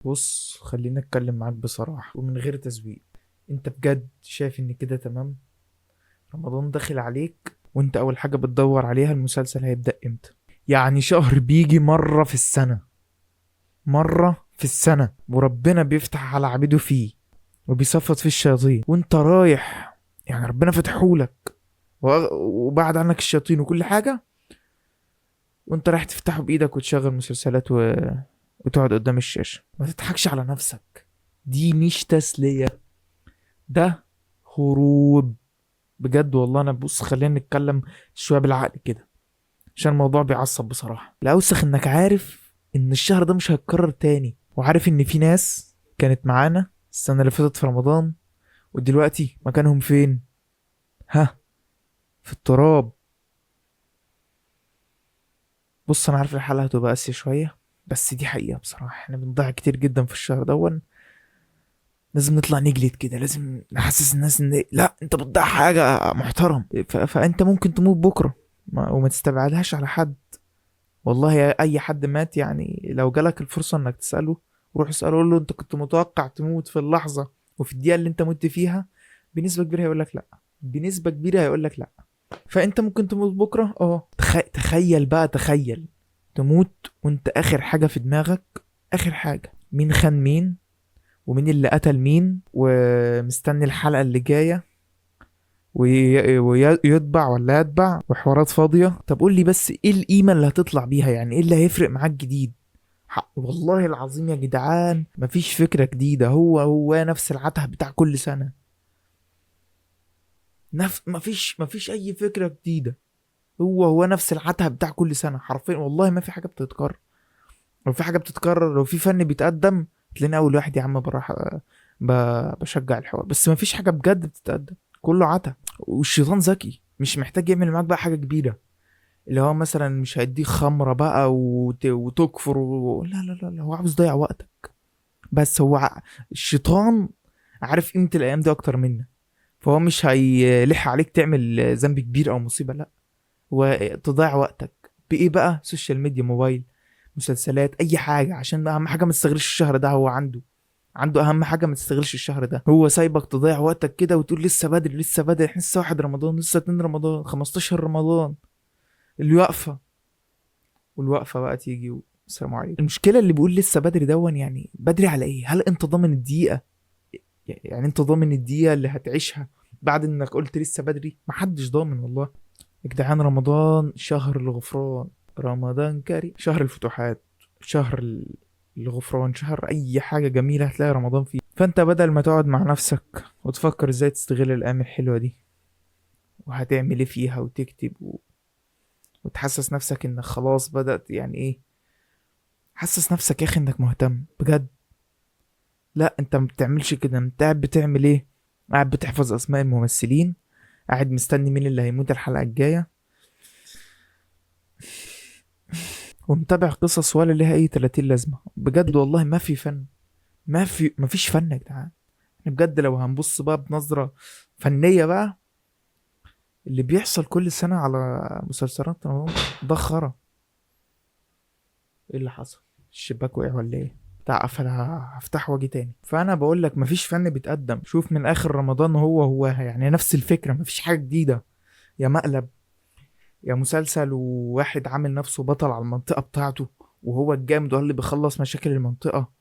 بص، خليني اتكلم معاك بصراحة ومن غير تزويق. انت بجد شايف ان كده تمام؟ رمضان داخل عليك وانت اول حاجة بتدور عليها المسلسل هيبدأ امتى. يعني شهر بيجي مرة في السنة، مرة في السنة، وربنا بيفتح على عبيده فيه وبيصفط فيه الشياطين وانت رايح. يعني ربنا فتحهولك وبعد عنك الشياطين وكل حاجة، وانت رايح تفتحه بايدك وتشغل مسلسلات وتقعد قدام الشاشة. ما تضحكش على نفسك، دي مش تسلية، ده هروب. بجد والله. انا بص، خلينا نتكلم شويه بالعقل كده عشان الموضوع بيعصب بصراحه. الاوسخ انك عارف ان الشهر ده مش هيتكرر تاني، وعارف ان في ناس كانت معانا السنه اللي فاتت في رمضان ودلوقتي مكانهم فين؟ ها؟ في التراب. بص، انا عارف الحلقه هتبقى قاسيه شويه، بس دي حقيقه بصراحه. احنا بنضيع كتير جدا في الشهر دون. لازم نطلع نجلد كده، لازم نحسس الناس ان لا، انت بتضيع حاجه محترم. فانت ممكن تموت بكره، وما تستبعدهاش على حد. والله يا اي حد مات، يعني لو جالك الفرصه انك تساله، روح اساله، قول له انت كنت متوقع تموت في اللحظه وفي الدقيقه اللي انت مت فيها؟ بنسبه كبيره هيقول لك لا، بنسبه كبيره هيقول لك لا. فانت ممكن تموت بكره. تخيل بقى، تخيل تموت وانت اخر حاجه في دماغك، اخر حاجه مين خان مين، ومين اللي قتل مين، ومستني الحلقه اللي جايه ويتبع ولا يتبع وحوارات فاضية. طب قول لي بس ايه القيمة اللي هتطلع بيها؟ يعني ايه اللي هيفرق معاك جديد؟ والله العظيم يا جدعان مفيش فكرة جديدة، هو نفس العته بتاع كل سنة. مفيش اي فكرة جديدة. هو نفس العته بتاع كل سنة حرفيا. والله ما في حاجة بتتكرر. لو في حاجة بتتكرر، لو في فن بيتقدم، تلاقيني اول واحد يا عم بروح بشجع الحوار. بس مفيش حاجة بجد بتتقدم، كله عته. والشيطان ذكي، مش محتاج يعمل معاك بقى حاجة كبيرة. اللي هو مثلا مش هيديك خمرة بقى وتكفر لا لا لا لا، هو عاوز يضيع وقتك. بس الشيطان عارف قيمة الأيام دي أكتر منك، فهو مش هيلح عليك تعمل ذنب كبير أو مصيبة، لا. هو تضيع وقتك بإيه بقى؟ سوشيال ميديا، موبايل، مسلسلات، أي حاجة. عشان أهم حاجة ما تستغلش الشهر ده. هو عنده أهم حاجة ما تستغلش الشهر ده. هو سايبك تضيع وقتك كده وتقول لسه بدري، لسه بدري، احنا لسه 1 رمضان، لسه 2 رمضان، 15 رمضان اللي واقفة. والوقفه بقى تيجي والسلام عليكم. المشكله اللي بيقول لسه بدري دون، يعني بدري على ايه؟ هل انت ضامن الدقيقه؟ يعني انت ضامن الدقيقه اللي هتعيشها بعد انك قلت لسه بدري؟ محدش ضامن والله. يا جدعان، رمضان شهر الغفران، رمضان كريم، شهر الفتوحات، شهر الغفران، شهر اي حاجه جميله هتلاقي رمضان فيه. فانت بدل ما تقعد مع نفسك وتفكر ازاي تستغل الايام الحلوه دي وهتعمل ايه فيها وتكتب وتحسس نفسك انك خلاص بدأت، يعني ايه، حسس نفسك يا اخي انك مهتم بجد. لا، انت ما بتعملش كده. انت قاعد بتعمل ايه؟ قاعد بتحفظ اسماء الممثلين، قاعد مستني مين اللي هيموت الحلقة الجاية، ومتابع قصص ولا ليها اي 30 لازمة. بجد والله ما في فن، ما فيش فن يا جدعان. يعني بجد لو هنبص بقى بنظرة فنية بقى، اللي بيحصل كل سنة على مسلسلات رمضان ده خرا. ايه اللي حصل؟ الشباك وقع ولا ايه؟ بتاع قفل، هفتح واجي تاني. فانا بقول لك مفيش فن بيتقدم. شوف من اخر رمضان، هو يعني نفس الفكره، مفيش حاجه جديده. يا مقلب، يا مسلسل وواحد عامل نفسه بطل على المنطقه بتاعته وهو الجامد وهو اللي بيخلص مشاكل المنطقه،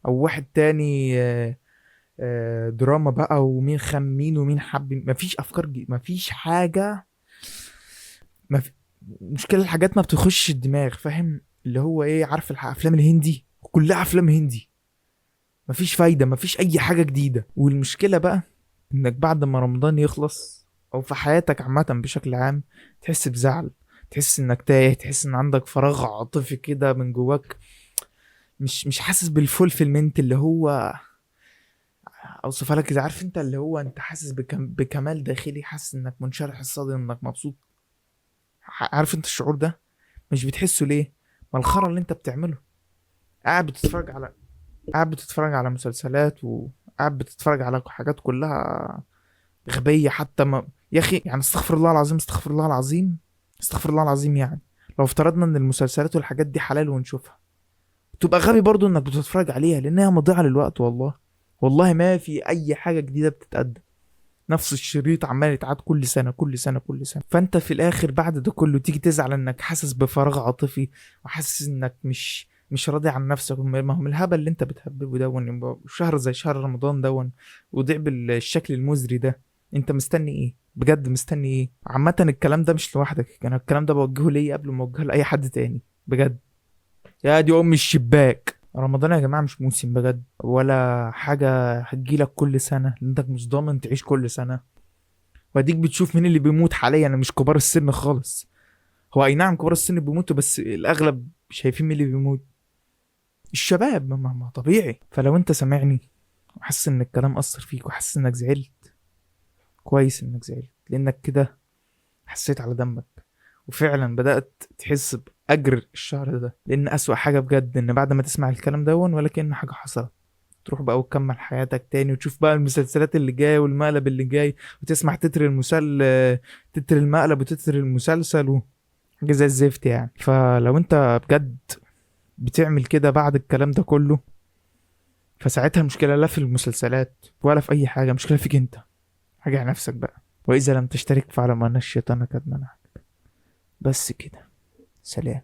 او واحد تاني دراما بقى، ومين خم مين ومين حب. مفيش افكار مفيش حاجه. مف... مشكله الحاجات ما بتخش الدماغ، فاهم؟ اللي هو ايه، عارف الافلام الهندي كلها افلام هندي، مفيش فايدة، مفيش أي حاجة جديدة. والمشكلة بقى إنك بعد ما رمضان يخلص أو في حياتك عامة بشكل عام تحس بزعل، تحس إنك تايه، تحس إن عندك فراغ عاطفي كده من جواك. مش حاسس بالفولفيلمنت اللي هو أوصفها لك إذا عارف أنت، اللي هو أنت حاسس بكمال داخلي، حاسس إنك منشرح الصدر، إنك مبسوط. عارف أنت الشعور ده؟ مش بتحسه ليه؟ ما الخرا اللي أنت بتعمله. قاعد بتتفرج على قاعد بتتفرج على مسلسلات، وقاعد بتتفرج على حاجات كلها غبية حتى. ما يا أخي، يعني استغفر الله العظيم، استغفر الله العظيم، استغفر الله العظيم. يعني لو افترضنا إن المسلسلات والحاجات دي حلال ونشوفها، تبقى غبي برضو انك بتتفرج عليها، لانها مضيعة للوقت والله. والله ما في اي حاجة جديدة بتتقدم، نفس الشريط عمال يتعاد كل سنة كل سنة كل سنة. فانت في الاخر بعد ده كله تيجي تزعل انك حاسس بفراغ عاطفي، وحاسس انك مش راضي عن نفسك. ما هو من الهبل اللي انت بتهببه دون، يبقى شهر زي شهر رمضان دون وضيع بالشكل المزري ده. انت مستني ايه بجد؟ مستني ايه؟ عامة الكلام ده مش لوحدك، انا الكلام ده بوجهه ليا قبل ما اوجهه لاي حد تاني بجد. يا دي ام الشباك، رمضان يا جماعة مش موسم بجد، ولا حاجة هتجيلك كل سنة، لأنك مش ضامن تعيش كل سنة. واديك بتشوف مين اللي بيموت حاليا، مش كبار السن خالص. هو اي نعم كبار السن بيموتوا، بس الاغلب شايفين مين اللي بيموت؟ الشباب. ما طبيعي. فلو انت سامعني وحاسس ان الكلام اثر فيك وحاسس انك زعلت، كويس انك زعلت، لانك كده حسيت على دمك، وفعلا بدأت تحس بأجر الشهر ده. لأن أسوأ حاجة بجد إن بعد ما تسمع الكلام دون ولا كأن حاجة حصلت، تروح بقى وتكمل حياتك تاني وتشوف بقى المسلسلات اللي جاية والمقلب اللي جاي، وتسمع تتر المقلب وتتر المسلسل حاجة زي الزفت يعني. فلو انت بجد بتعمل كده بعد الكلام ده كله، فساعتها المشكلة لا في المسلسلات ولا في أي حاجة، مشكلة فيك انت. راجع نفسك بقى، وإذا لم تشترك فاعلم أن الشيطان قد منعك. بس كده، سلام.